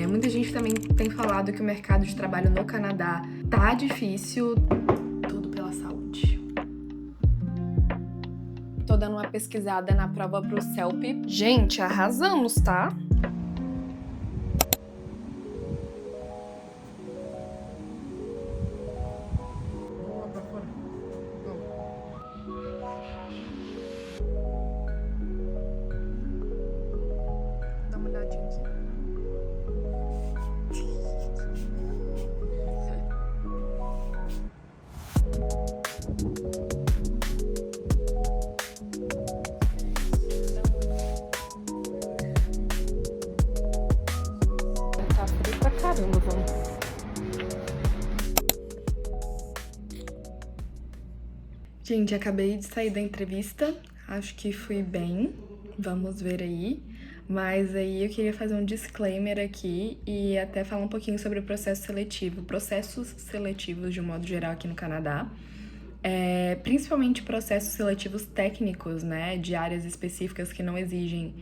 Muita gente também tem falado que o mercado de trabalho no Canadá tá difícil, tudo pela saúde. Tô dando uma pesquisada na prova pro CELP. Gente, arrasamos, tá? Vamos lá pra fora. Dá uma olhadinha aqui. Tá frio pra caramba, vamos. Gente, acabei de sair da entrevista, acho que fui bem, vamos ver aí. Mas aí eu queria fazer um disclaimer aqui e até falar um pouquinho sobre o processo seletivo, processos seletivos de um modo geral aqui no Canadá. Principalmente processos seletivos técnicos, né, de áreas específicas que não exigem,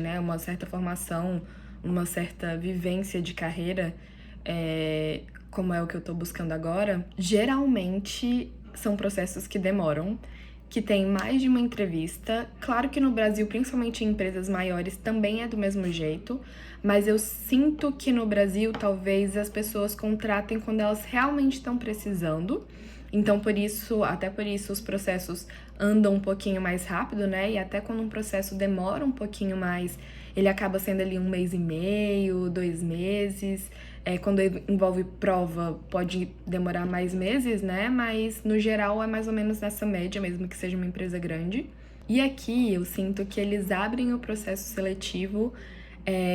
né, uma certa formação, uma certa vivência de carreira, como é o que eu tô buscando agora. Geralmente são processos que demoram, que tem mais de uma entrevista. Claro que no Brasil, principalmente em empresas maiores, também é do mesmo jeito, mas eu sinto que no Brasil talvez as pessoas contratem quando elas realmente estão precisando. Então, até por isso, os processos andam um pouquinho mais rápido, né? E até quando um processo demora um pouquinho mais, ele acaba sendo ali 1 mês e meio, 2 meses. Quando envolve prova, pode demorar mais meses, né? Mas, no geral, é mais ou menos nessa média, mesmo que seja uma empresa grande. E aqui, eu sinto que eles abrem o processo seletivo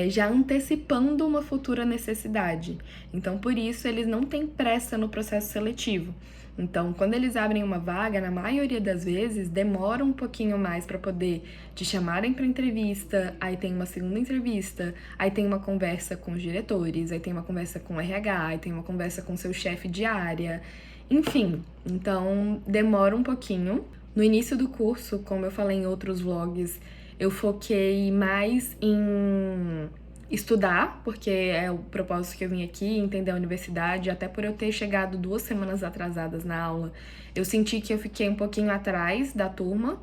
já antecipando uma futura necessidade. Então, por isso, eles não têm pressa no processo seletivo. Então, quando eles abrem uma vaga, na maioria das vezes, demora um pouquinho mais para poder te chamarem para entrevista, aí tem uma segunda entrevista, aí tem uma conversa com os diretores, aí tem uma conversa com o RH, aí tem uma conversa com seu chefe de área, enfim. Então, demora um pouquinho. No início do curso, como eu falei em outros vlogs, eu foquei mais em estudar, porque é o propósito que eu vim aqui, entender a universidade, até por eu ter chegado 2 semanas atrasadas na aula, eu senti que eu fiquei um pouquinho atrás da turma.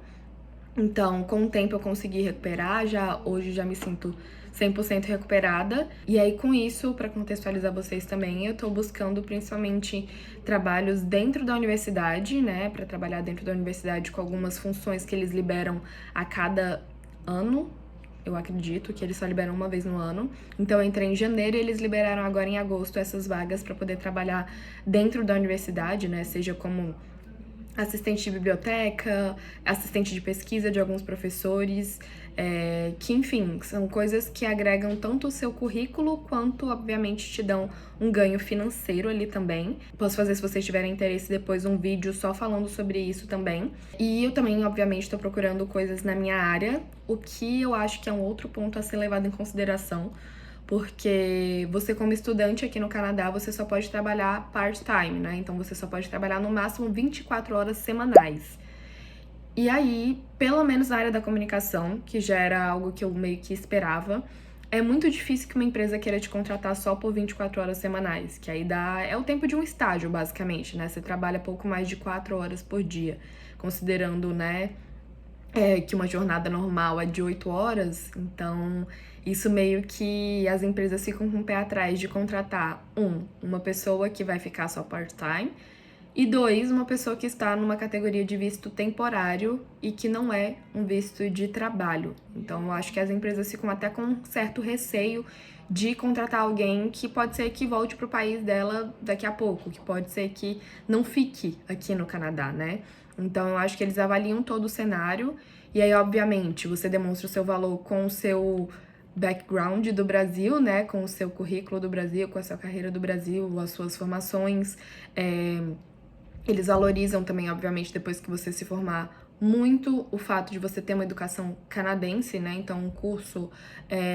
Então, com o tempo eu consegui recuperar, hoje já me sinto 100% recuperada. E aí, com isso, para contextualizar vocês também, eu tô buscando principalmente trabalhos dentro da universidade, né, para trabalhar dentro da universidade com algumas funções que eles liberam a cada ano. Eu acredito que eles só liberam uma vez no ano. Então, eu entrei em janeiro e eles liberaram agora em agosto essas vagas para poder trabalhar dentro da universidade, né? Seja como assistente de biblioteca, assistente de pesquisa de alguns professores, que, enfim, são coisas que agregam tanto o seu currículo quanto, obviamente, te dão um ganho financeiro ali também. Posso fazer, se vocês tiverem interesse, depois um vídeo só falando sobre isso também. E eu também, obviamente, estou procurando coisas na minha área, o que eu acho que é um outro ponto a ser levado em consideração, porque você, como estudante aqui no Canadá, você só pode trabalhar part-time, né? Então, você só pode trabalhar no máximo 24 horas semanais. E aí, pelo menos na área da comunicação, que já era algo que eu meio que esperava, é muito difícil que uma empresa queira te contratar só por 24 horas semanais, que aí é o tempo de um estágio, basicamente, né? Você trabalha pouco mais de 4 horas por dia, considerando, né, que uma jornada normal é de 8 horas, então isso meio que as empresas ficam com o pé atrás de contratar, uma pessoa que vai ficar só part-time, e 2, uma pessoa que está numa categoria de visto temporário e que não é um visto de trabalho. Então, eu acho que as empresas ficam até com um certo receio de contratar alguém que pode ser que volte para o país dela daqui a pouco, que pode ser que não fique aqui no Canadá, né? Então, eu acho que eles avaliam todo o cenário e aí, obviamente, você demonstra o seu valor com o seu background do Brasil, né? Com o seu currículo do Brasil, com a sua carreira do Brasil, as suas formações. Eles valorizam também, obviamente, depois que você se formar, muito o fato de você ter uma educação canadense, né? Então, um curso,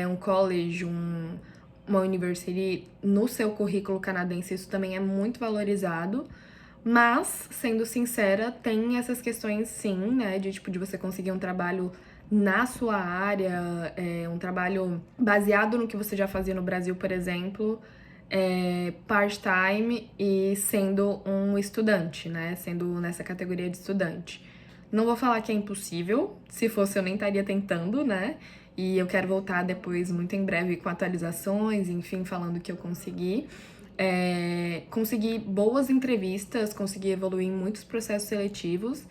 um college, uma university no seu currículo canadense, isso também é muito valorizado. Mas, sendo sincera, tem essas questões sim, né? De você conseguir um trabalho na sua área, um trabalho baseado no que você já fazia no Brasil, por exemplo, part-time e sendo um estudante, né? Sendo nessa categoria de estudante. Não vou falar que é impossível, se fosse eu nem estaria tentando, né? E eu quero voltar depois, muito em breve, com atualizações, enfim, falando o que eu consegui. Consegui boas entrevistas, consegui evoluir em muitos processos seletivos,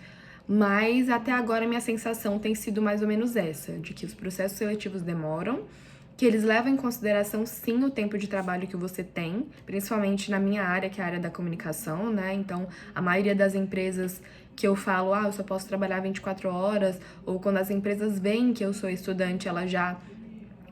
mas até agora minha sensação tem sido mais ou menos essa, de que os processos seletivos demoram, que eles levam em consideração sim o tempo de trabalho que você tem, principalmente na minha área, que é a área da comunicação, né? Então, a maioria das empresas que eu falo, eu só posso trabalhar 24 horas, ou quando as empresas veem que eu sou estudante, elas já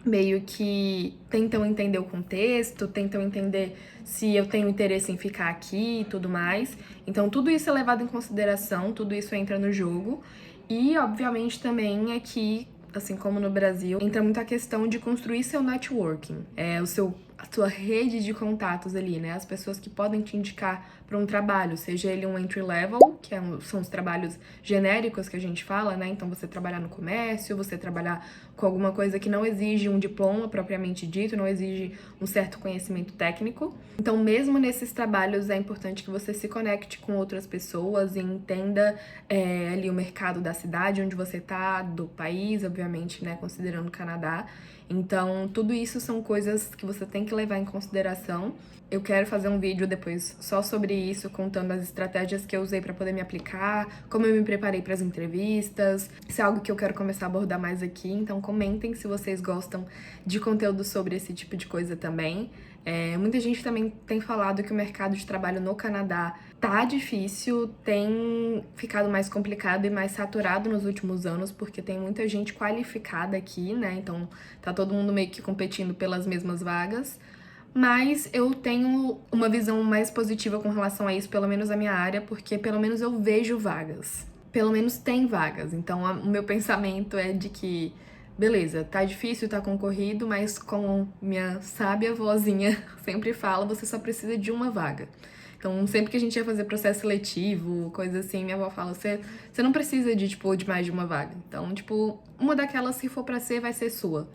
meio que tentam entender o contexto, tentam entender se eu tenho interesse em ficar aqui e tudo mais. Então, tudo isso é levado em consideração, tudo isso entra no jogo. E, obviamente, também aqui, assim como no Brasil, entra muito a questão de construir seu networking, a sua rede de contatos ali, né? As pessoas que podem te indicar para um trabalho, seja ele um entry level, que são os trabalhos genéricos que a gente fala, né? Então, você trabalhar no comércio, você trabalhar com alguma coisa que não exige um diploma propriamente dito, não exige um certo conhecimento técnico. Então, mesmo nesses trabalhos, é importante que você se conecte com outras pessoas e entenda ali o mercado da cidade onde você tá, do país, obviamente, né, considerando o Canadá. Então, tudo isso são coisas que você tem que levar em consideração. Eu quero fazer um vídeo depois só sobre isso, contando as estratégias que eu usei para poder me aplicar, como eu me preparei para as entrevistas. Isso é algo que eu quero começar a abordar mais aqui, então comentem se vocês gostam de conteúdo sobre esse tipo de coisa também. Muita gente também tem falado que o mercado de trabalho no Canadá tá difícil, tem ficado mais complicado e mais saturado nos últimos anos, porque tem muita gente qualificada aqui, né? Então tá todo mundo meio que competindo pelas mesmas vagas. Mas eu tenho uma visão mais positiva com relação a isso, pelo menos na minha área, porque pelo menos eu vejo vagas. Pelo menos tem vagas. Então o meu pensamento é de que, beleza, tá difícil, tá concorrido, mas como minha sábia vozinha sempre fala, você só precisa de uma vaga. Então, sempre que a gente ia fazer processo seletivo, coisa assim, minha avó fala, você não precisa de, tipo, de mais de uma vaga. Então, tipo, uma daquelas, se for pra ser, vai ser sua.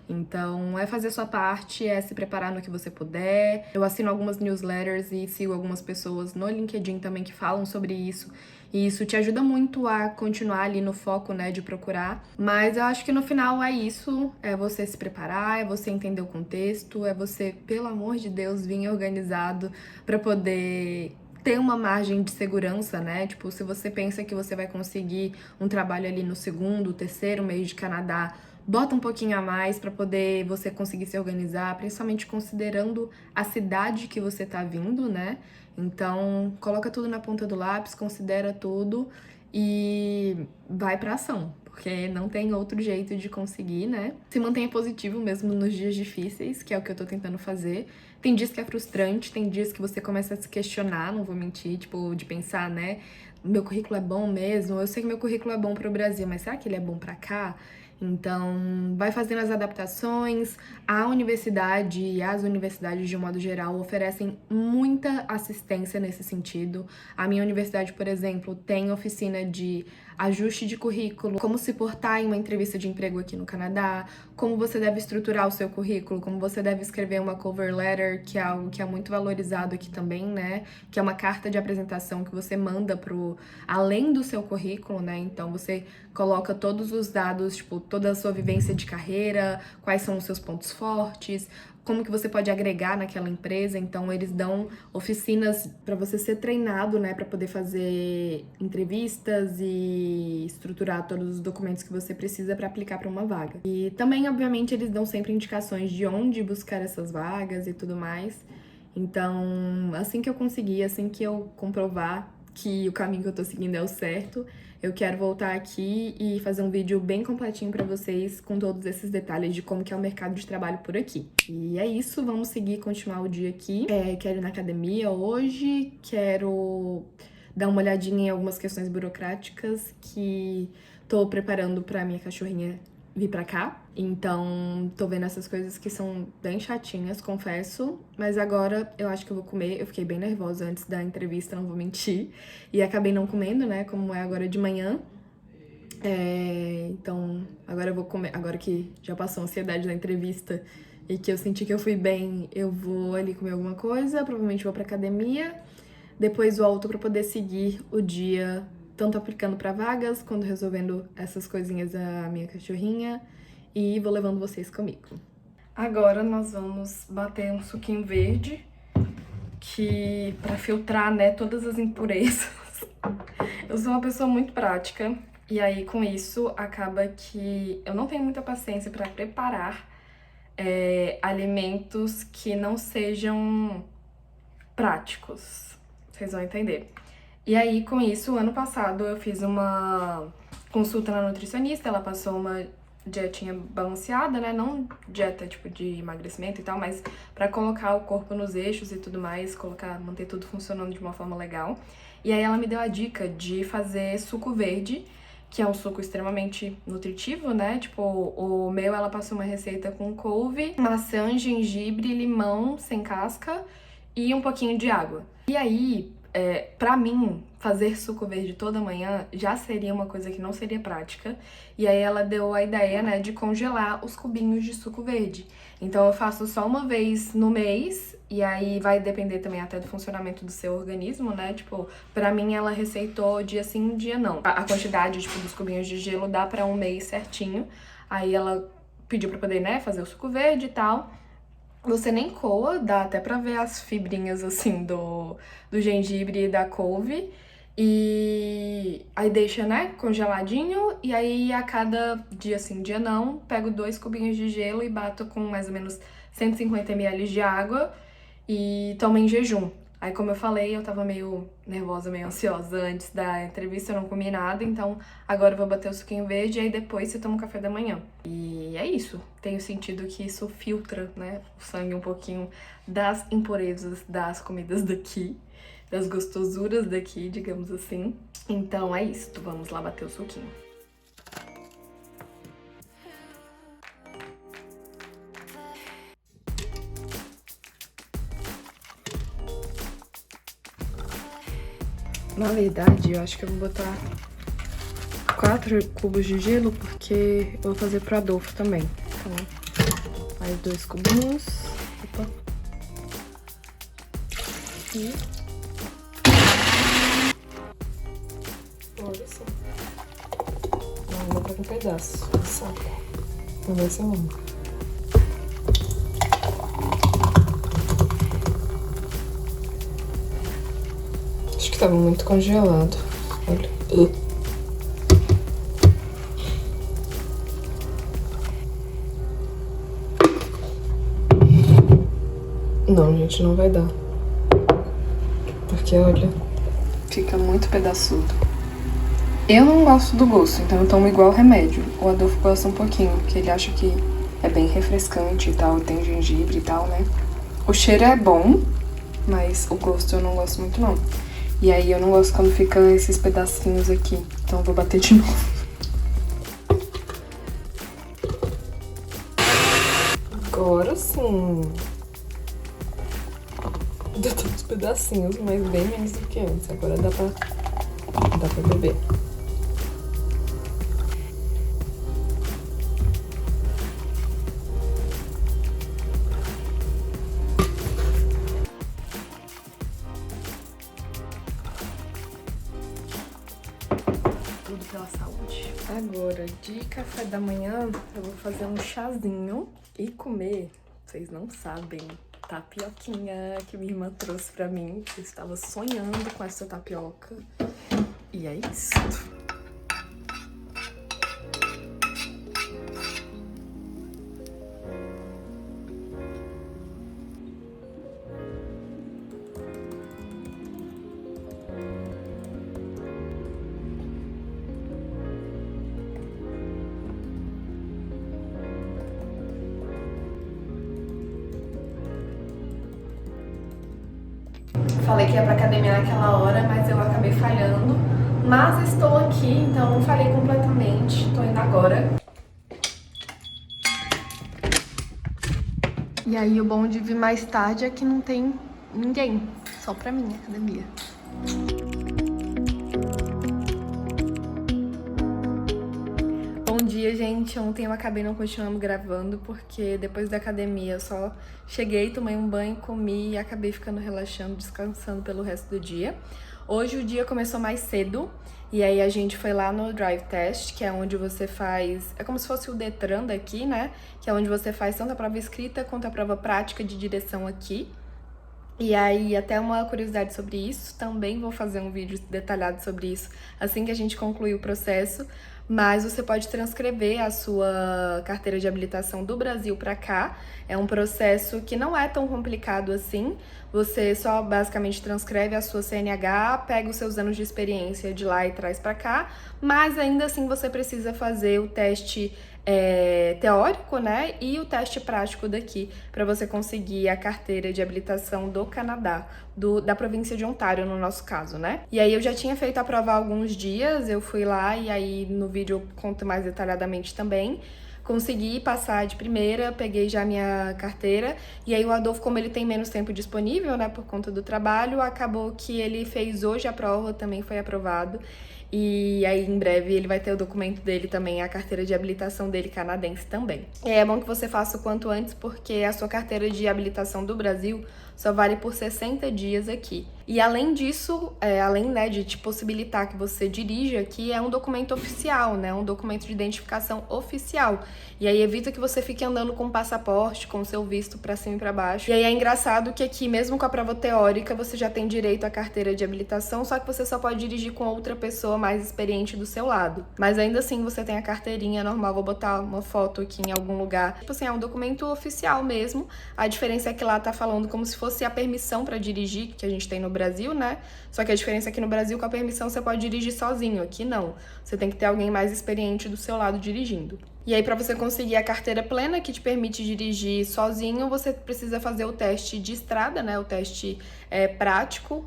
Então, é fazer sua parte, é se preparar no que você puder. Eu assino algumas newsletters e sigo algumas pessoas no LinkedIn também que falam sobre isso. E isso te ajuda muito a continuar ali no foco, né, de procurar. Mas eu acho que no final é isso, é você se preparar, é você entender o contexto, é você, pelo amor de Deus, vir organizado para poder ter uma margem de segurança, né? Tipo, se você pensa que você vai conseguir um trabalho ali no segundo, terceiro mês de Canadá, bota um pouquinho a mais para poder você conseguir se organizar, principalmente considerando a cidade que você tá vindo, né? Então, coloca tudo na ponta do lápis, considera tudo e vai pra ação, porque não tem outro jeito de conseguir, né? Se mantenha positivo mesmo nos dias difíceis, que é o que eu tô tentando fazer. Tem dias que é frustrante, tem dias que você começa a se questionar, não vou mentir, tipo, de pensar, né? Meu currículo é bom mesmo? Eu sei que meu currículo é bom pro Brasil, mas será que ele é bom pra cá? Então, vai fazendo as adaptações. A universidade e as universidades, de um modo geral, oferecem muita assistência nesse sentido. A minha universidade, por exemplo, tem oficina de ajuste de currículo, como se portar em uma entrevista de emprego aqui no Canadá, como você deve estruturar o seu currículo, como você deve escrever uma cover letter, que é algo que é muito valorizado aqui também, né? Que é uma carta de apresentação que você manda além do seu currículo, né? Então você coloca todos os dados, tipo, toda a sua vivência de carreira, quais são os seus pontos fortes, como que você pode agregar naquela empresa. Então eles dão oficinas para você ser treinado, né, para poder fazer entrevistas e estruturar todos os documentos que você precisa para aplicar para uma vaga. E também, obviamente, eles dão sempre indicações de onde buscar essas vagas e tudo mais. Então, assim que eu conseguir, assim que eu comprovar que o caminho que eu tô seguindo é o certo, eu quero voltar aqui e fazer um vídeo bem completinho pra vocês com todos esses detalhes de como que é o mercado de trabalho por aqui. E é isso, vamos seguir, continuar o dia aqui. Quero ir na academia hoje, quero dar uma olhadinha em algumas questões burocráticas que tô preparando pra minha cachorrinha vir pra cá. Então, tô vendo essas coisas que são bem chatinhas, confesso. Mas agora eu acho que eu vou comer. Eu fiquei bem nervosa antes da entrevista, não vou mentir. E acabei não comendo, né? Como é agora de manhã. Então, agora eu vou comer. Agora que já passou a ansiedade da entrevista e que eu senti que eu fui bem, eu vou ali comer alguma coisa, provavelmente vou pra academia. Depois volto pra poder seguir o dia, tanto aplicando pra vagas, quanto resolvendo essas coisinhas da minha cachorrinha. E vou levando vocês comigo. Agora nós vamos bater um suquinho verde, que pra filtrar, né, todas as impurezas. Eu sou uma pessoa muito prática, e aí com isso acaba que eu não tenho muita paciência pra preparar alimentos que não sejam práticos. Vocês vão entender. E aí, com isso, ano passado eu fiz uma consulta na nutricionista, ela passou uma dietinha balanceada, né? Não dieta tipo de emagrecimento e tal, mas pra colocar o corpo nos eixos e tudo mais, manter tudo funcionando de uma forma legal. E aí ela me deu a dica de fazer suco verde, que é um suco extremamente nutritivo, né? Tipo, o meu ela passou uma receita com couve, maçã, gengibre, limão sem casca e um pouquinho de água. E aí, pra mim, fazer suco verde toda manhã já seria uma coisa que não seria prática. E aí ela deu a ideia, né, de congelar os cubinhos de suco verde. Então eu faço só uma vez no mês, e aí vai depender também até do funcionamento do seu organismo, né? Tipo, pra mim ela receitou dia sim, dia não. A quantidade, tipo, dos cubinhos de gelo dá pra um mês certinho. Aí ela pediu pra poder, né, fazer o suco verde e tal. Você nem coa, dá até pra ver as fibrinhas, assim, do gengibre e da couve. E aí deixa, né, congeladinho. E aí a cada dia sim, dia não, pego 2 cubinhos de gelo e bato com mais ou menos 150 ml de água e tomo em jejum. Aí, como eu falei, eu tava meio nervosa, meio ansiosa antes da entrevista, eu não comi nada, então agora eu vou bater o suquinho verde e aí depois você toma um café da manhã. E é isso. Tenho sentido que isso filtra, né, o sangue um pouquinho das impurezas das comidas daqui, das gostosuras daqui, digamos assim. Então é isso, vamos lá bater o suquinho. Na verdade, eu acho que eu vou botar 4 cubos de gelo, porque eu vou fazer pro Adolfo também. Então, mais 2 cubinhos. Opa. E... olha só. Não, vou botar um pedaço. Só. Não vai ser longo. Acho que tava muito congelado. Olha. Não, gente, não vai dar. Porque, olha, fica muito pedaçudo. Eu não gosto do gosto, então eu tomo igual remédio. O Adolfo gosta um pouquinho, porque ele acha que é bem refrescante e tal, tem gengibre e tal, né? O cheiro é bom, mas o gosto eu não gosto muito, não. E aí eu não gosto quando fica esses pedacinhos aqui, então eu vou bater de novo. Agora sim. Deu todos os pedacinhos, mas bem menos do que antes. Agora dá pra beber. Tudo pela saúde. Agora, de café da manhã, eu vou fazer um chazinho e comer, vocês não sabem, tapioquinha que minha irmã trouxe pra mim. Eu estava sonhando com essa tapioca. E é isso. Falei que ia pra academia naquela hora, mas eu acabei falhando. Mas estou aqui, então não falhei completamente. Tô indo agora. E aí o bom de vir mais tarde é que não tem ninguém. Só pra mim, a academia. dia, gente. Ontem eu acabei não continuando gravando, porque depois da academia eu só cheguei, tomei um banho, comi e acabei ficando relaxando, descansando pelo resto do dia. Hoje o dia começou mais cedo, e aí a gente foi lá no Drive Test, que é onde você faz... É como se fosse o Detran daqui, né? Que é onde você faz tanto a prova escrita quanto a prova prática de direção aqui. E aí, até uma curiosidade sobre isso, também vou fazer um vídeo detalhado sobre isso assim que a gente concluir o processo, mas você pode transcrever a sua carteira de habilitação do Brasil para cá. É um processo que não é tão complicado assim, você só basicamente transcreve a sua CNH, pega os seus anos de experiência de lá e traz para cá, mas ainda assim você precisa fazer o teste teórico, né, e o teste prático daqui, para você conseguir a carteira de habilitação do Canadá, da província de Ontário, no nosso caso, né. E aí eu já tinha feito a prova há alguns dias, eu fui lá e aí no vídeo eu conto mais detalhadamente também. Consegui passar de primeira, peguei já minha carteira, e aí o Adolfo, como ele tem menos tempo disponível, né, por conta do trabalho, acabou que ele fez hoje a prova, também foi aprovado. E aí, em breve, ele vai ter o documento dele também, a carteira de habilitação dele canadense também. É bom que você faça o quanto antes, porque a sua carteira de habilitação do Brasil só vale por 60 dias aqui. E além disso, além, né, de te possibilitar que você dirija aqui, é um documento oficial, né, um documento de identificação oficial. E aí evita que você fique andando com o passaporte, com o seu visto pra cima e pra baixo. E aí é engraçado que aqui, mesmo com a prova teórica, você já tem direito à carteira de habilitação, só que você só pode dirigir com outra pessoa mais experiente do seu lado. Mas ainda assim, você tem a carteirinha normal. Vou botar uma foto aqui em algum lugar. Tipo assim, é um documento oficial mesmo. A diferença é que lá tá falando como se fosse a permissão pra dirigir, que a gente tem no Brasil, né? Só que a diferença é que no Brasil, com a permissão, você pode dirigir sozinho. Aqui não. Você tem que ter alguém mais experiente do seu lado dirigindo. E aí, para você conseguir a carteira plena, que te permite dirigir sozinho, você precisa fazer o teste de estrada, né? O teste prático,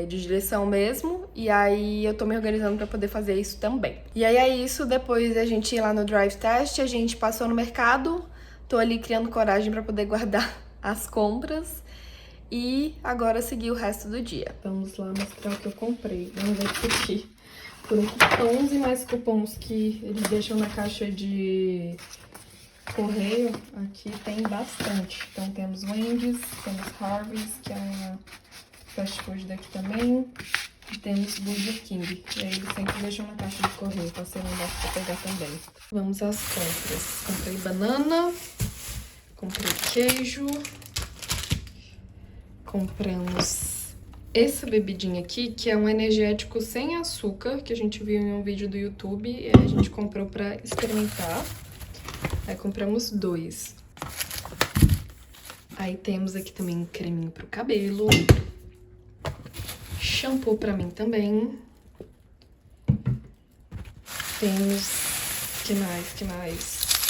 de direção mesmo. E aí, eu tô me organizando para poder fazer isso também. E aí, é isso. Depois da gente ir lá no Drive Test, a gente passou no mercado. Tô ali criando coragem para poder guardar as compras. E agora seguir o resto do dia. Vamos lá mostrar o que eu comprei. Vamos ver isso aqui. Foram cupons e mais cupons que eles deixam na caixa de correio. Aqui tem bastante. Então temos Wendy's, temos Harvey's, que é uma fast food daqui também. E temos Burger King. E aí eles sempre deixam na caixa de correio, pra ser melhor pra pegar também. Vamos às compras. Comprei banana, comprei queijo, compramos essa bebidinha aqui, que é um energético sem açúcar, que a gente viu em um vídeo do YouTube, e a gente comprou pra experimentar. Aí compramos 2. Aí temos aqui também um creminho pro cabelo. Shampoo pra mim também. Temos... que mais?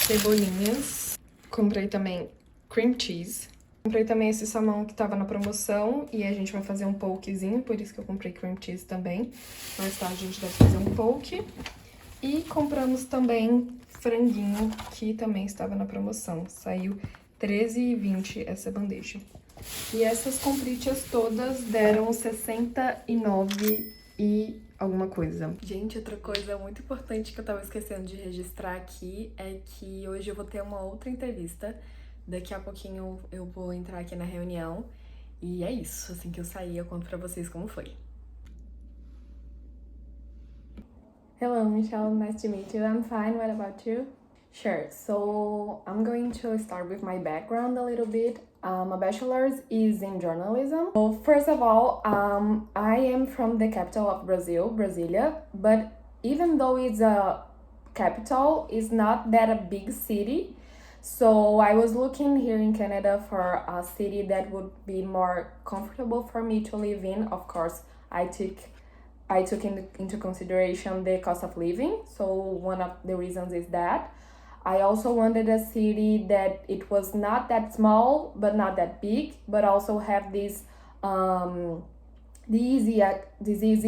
Cebolinhas. Comprei também cream cheese. Comprei também esse salmão que tava na promoção e a gente vai fazer um pokezinho, por isso que eu comprei cream cheese também. Mais tarde a gente deve fazer um poke. E compramos também franguinho, que também estava na promoção. Saiu R$13,20 essa bandeja. E essas compritas todas deram 69 e alguma coisa. Gente, outra coisa muito importante que eu tava esquecendo de registrar aqui é que hoje eu vou ter uma outra entrevista. Daqui a pouquinho eu vou entrar aqui na reunião. E é isso. Assim que eu sair, eu conto pra vocês como foi. Hello, Michelle. Nice to meet you. I'm fine. What about you? Sure. So I'm going to start with my background a little bit. My bachelor's is in journalism. So first of all, I am from the capital of Brazil, Brasilia. But even though it's a capital, it's not that a big city. So I was looking here in Canada for a city that would be more comfortable for me to live in. Of course, I took into consideration the cost of living. So one of the reasons is that. I also wanted a city that it was not that small, but not that big, but also have this easy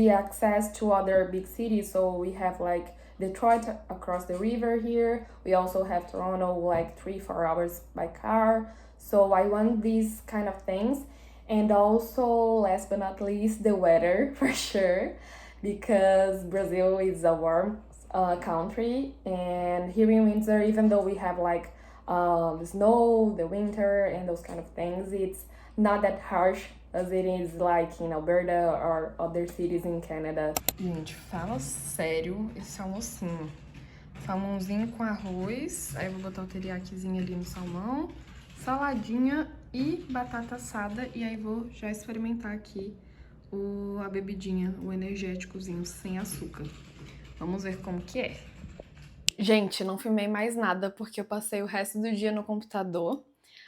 access to other big cities. So we have like Detroit across the river here. We also have Toronto like 3-4 hours by car. So I want these kind of things. And also, last but not least, the weather for sure, because Brazil is a warm country, and here in Windsor, even though we have like snow, the winter, and those kind of things, it's not that harsh as it is like in Alberta or other cities in Canada. Gente, fala sério esse almocinho. Salmãozinho com arroz, aí eu vou botar o teriyakizinho ali no salmão, saladinha e batata assada, e aí vou já experimentar aqui a bebidinha, o energéticozinho sem açúcar. Vamos ver como que é. Gente, não filmei mais nada porque eu passei o resto do dia no computador.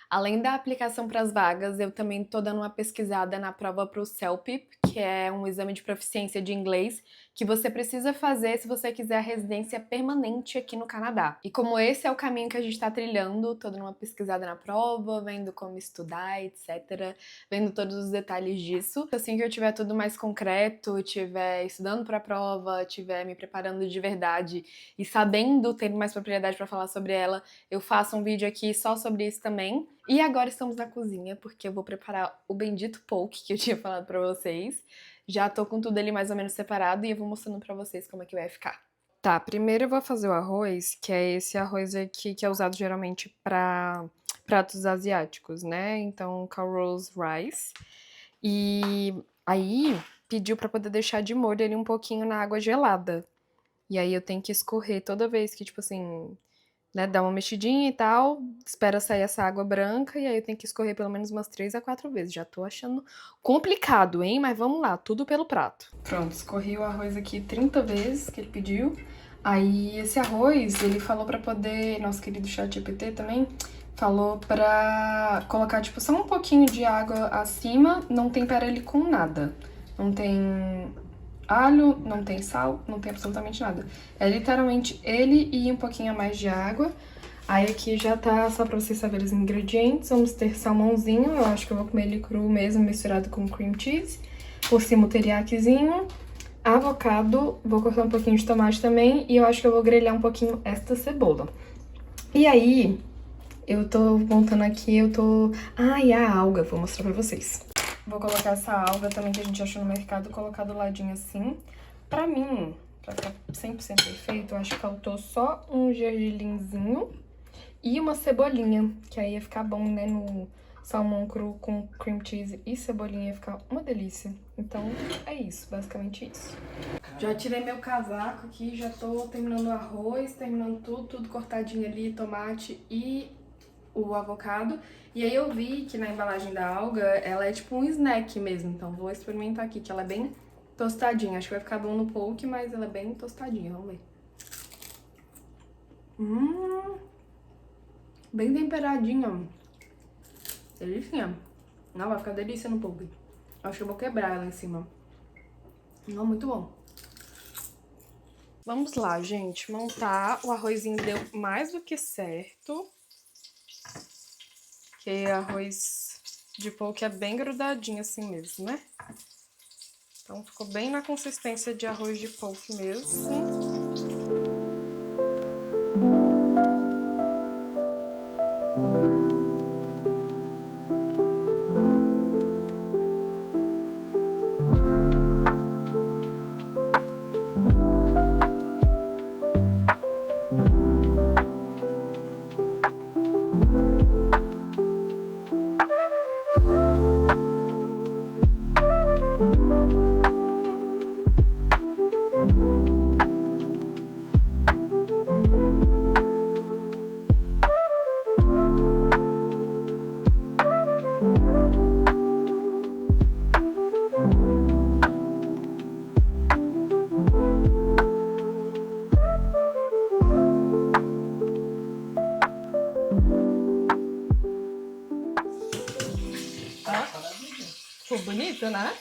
Além da aplicação para as vagas, eu também tô dando uma pesquisada na prova para o CELP, que é um exame de proficiência de inglês que você precisa fazer se você quiser a residência permanente aqui no Canadá. E como esse é o caminho que a gente tá trilhando, tô dando uma pesquisada na prova, vendo como estudar, etc, vendo todos os detalhes disso. Assim que eu tiver tudo mais concreto, tiver estudando para a prova, tiver me preparando de verdade e sabendo, tendo mais propriedade para falar sobre ela, eu faço um vídeo aqui só sobre isso também. E agora estamos na cozinha, porque eu vou preparar o bendito poke que eu tinha falado pra vocês. Já tô com tudo ali mais ou menos separado e eu vou mostrando pra vocês como é que vai ficar. Tá, primeiro eu vou fazer o arroz, que é esse arroz aqui que é usado geralmente pra pratos asiáticos, né? Então, Carol's Rice. E aí, pediu pra poder deixar de molho ele um pouquinho na água gelada. E aí eu tenho que escorrer toda vez que, tipo assim, né, dá uma mexidinha e tal, espera sair essa água branca e aí eu tenho que escorrer pelo menos umas 3 a 4 vezes. Já tô achando complicado, hein? Mas vamos lá, tudo pelo prato. Pronto, escorri o arroz aqui 30 vezes que ele pediu. Aí esse arroz, ele falou pra poder, nosso querido ChatGPT também, falou pra colocar, tipo, só um pouquinho de água acima, não tempera ele com nada. Não tem alho, não tem sal, não tem absolutamente nada. É literalmente ele e um pouquinho a mais de água. Aí aqui já tá, só pra vocês saberem os ingredientes, vamos ter salmãozinho, eu acho que eu vou comer ele cru mesmo, misturado com cream cheese. Por cima o teriyakizinho, avocado, vou cortar um pouquinho de tomate também e eu acho que eu vou grelhar um pouquinho esta cebola. E aí, eu tô montando aqui, e a alga, vou mostrar pra vocês. Vou colocar essa alga também que a gente achou no mercado, colocar do ladinho assim. Pra mim, pra ficar 100% perfeito, eu acho que faltou só um gergelinzinho e uma cebolinha, que aí ia ficar bom, né, no salmão cru com cream cheese e cebolinha, ia ficar uma delícia. Então, é isso, basicamente isso. Já tirei meu casaco aqui, já tô terminando o arroz, terminando tudo cortadinho ali, tomate e o avocado. E aí eu vi que na embalagem da alga, ela é tipo um snack mesmo. Então vou experimentar aqui, que ela é bem tostadinha. Acho que vai ficar bom no poke, mas ela é bem tostadinha. Vamos ver. Bem temperadinha. Delícia. Não, vai ficar delícia no poke. Acho que eu vou quebrar ela em cima. Não, muito bom. Vamos lá, gente. Montar. O arrozinho deu mais do que certo. Porque arroz de poke é bem grudadinho assim mesmo, né? Então ficou bem na consistência de arroz de poke mesmo. Ficou bonito, né?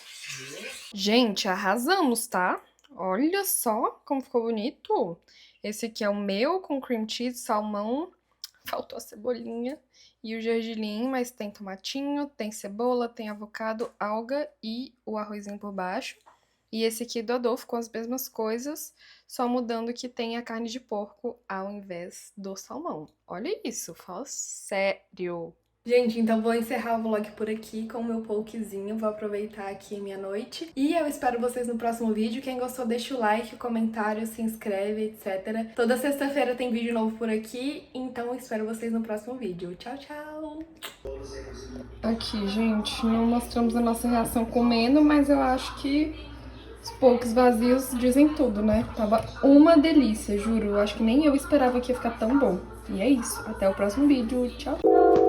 Gente, arrasamos, tá? Olha só como ficou bonito. Esse aqui é o meu, com cream cheese, salmão. Faltou a cebolinha e o gergelim, mas tem tomatinho, tem cebola, tem avocado, alga e o arrozinho por baixo. E esse aqui do Adolfo com as mesmas coisas, só mudando que tem a carne de porco ao invés do salmão. Olha isso, fala sério. Gente, então vou encerrar o vlog por aqui com o meu pokezinho, vou aproveitar aqui minha noite. E eu espero vocês no próximo vídeo. Quem gostou, deixa o like, o comentário, se inscreve, etc. Toda sexta-feira tem vídeo novo por aqui, então eu espero vocês no próximo vídeo. Tchau, tchau! Aqui, gente, não mostramos a nossa reação comendo, mas eu acho que os pokés vazios dizem tudo, né? Tava uma delícia, juro. Eu acho que nem eu esperava que ia ficar tão bom. E é isso, até o próximo vídeo. Tchau!